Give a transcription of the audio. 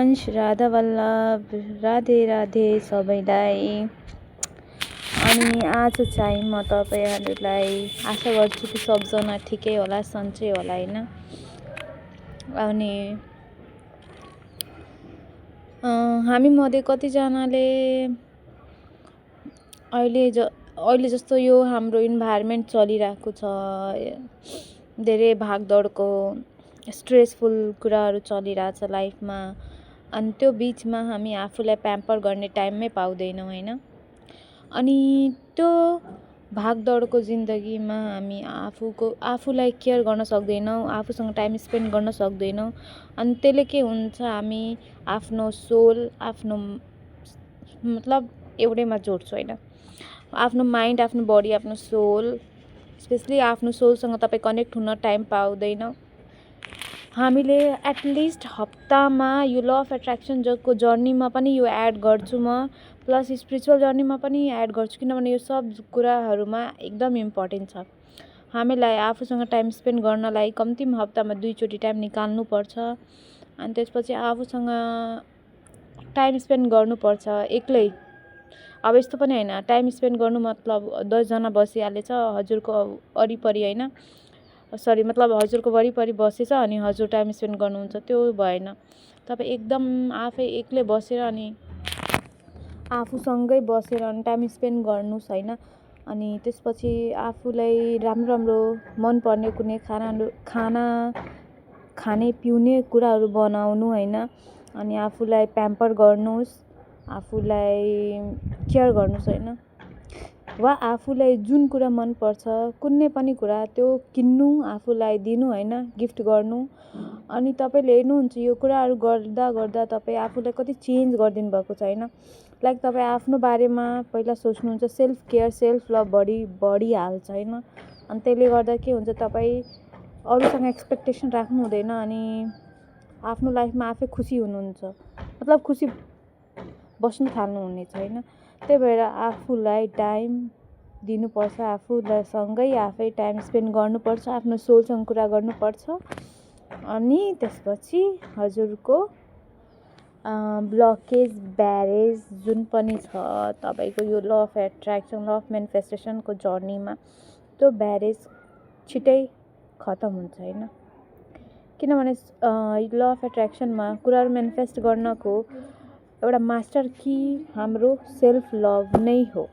वंश राधा वल्लभ राधे राधे सबैलाई। अनि आज चाहिँ म तपाईँहरूलाई आशा गर्छु कि सबजना ठिकै होला, सन्चै होला होइन। अनि हामी मध्ये कतिजनाले अहिले जस्तो यो हाम्रो इन्भाइरोमेन्ट चलिरहेको छ, धेरै भागदौडको स्ट्रेसफुल कुराहरू चलिरहेछ लाइफमा, अनि त्यो बिचमा हामी आफूलाई प्याम्पर गर्ने टाइममै पाउँदैनौँ होइन। अनि त्यो भागदौडको जिन्दगीमा हामी आफूलाई केयर गर्न सक्दैनौँ, आफूसँग टाइम स्पेन्ड गर्न सक्दैनौँ। अनि त्यसले के हुन्छ, हामी आफ्नो सोल, आफ्नो मतलब एउटैमा जोड्छु होइन, आफ्नो माइन्ड, आफ्नो बडी, आफ्नो सोल, स्पेसली आफ्नो सोलसँग तपाईँ कनेक्ट हुन टाइम पाउँदैन। हामीले एटलिस्ट हप्तामा यो ल अफ एट्र्याक्सन जसको जर्नीमा पनि यो एड गर्छु म, प्लस स्पिरिचुअल जर्नीमा पनि एड गर्छु, किनभने यो सब कुराहरूमा एकदम इम्पोर्टेन्ट छ। हामीलाई आफूसँग टाइम स्पेन्ड गर्नलाई कम्तीमा हप्तामा 2 चोटि टाइम निकाल्नुपर्छ। अनि त्यसपछि आफूसँग टाइम स्पेन्ड गर्नुपर्छ एक्लै। अब यस्तो पनि होइन टाइम स्पेन्ड गर्नु मतलब 10 जना बसिहालेछ हजुरको वरिपरि होइन, सरी मतलब हजुरको वरिपरि बसेछ अनि हजुर टाइम स्पेन्ड गर्नुहुन्छ, त्यो भएन। तपाईँ एकदम आफै एक्लै बसेर अनि आफूसँगै बसेर अनि टाइम स्पेन्ड गर्नुहोस् होइन। अनि त्यसपछि आफूलाई राम्रो राम्रो मनपर्ने कुनै खाना खाने पिउने कुराहरू बनाउनु होइन। अनि आफूलाई प्याम्पर गर्नुहोस्, आफूलाई केयर गर्नुहोस् होइन। वा आफूलाई जुन कुरा मनपर्छ कुनै पनि कुरा त्यो किन्नु, आफूलाई दिनु होइन, गिफ्ट गर्नु। अनि तपाईँले हेर्नुहुन्छ यो कुराहरू गर्दा गर्दा तपाईँ आफूलाई कति चेन्ज गरिदिनु भएको छ होइन। लाइक तपाईँ आफ्नो बारेमा पहिला सोच्नुहुन्छ, सेल्फ केयर सेल्फ लभ बढिहाल्छ होइन। अनि त्यसले गर्दा के हुन्छ, तपाईँ अरूसँग एक्सपेक्टेसन राख्नु हुँदैन अनि आफ्नो लाइफमा आफै खुसी हुनुहुन्छ, मतलब खुसी बस्न थाल्नुहुनेछ होइन। त्यही भएर आफूलाई टाइम दिनुपर्छ, आफूसँगै आफै टाइम स्पेन्ड गर्नुपर्छ, आफ्नो सोलसँग कुरा गर्नुपर्छ। अनि त्यसपछि हजुरको ब्लकेज ब्यारेज जुन पनि छ तपाईँको यो law of attraction, law of मेनिफेस्टेसनको जर्नीमा, त्यो ब्यारेज छिटै खतम हुन्छ होइन। किनभने ल अफ एट्र्याक्सनमा कुराहरू मेनिफेस्ट गर्नको एउटा मास्टर कि हाम्रो सेल्फ लभ नै हो।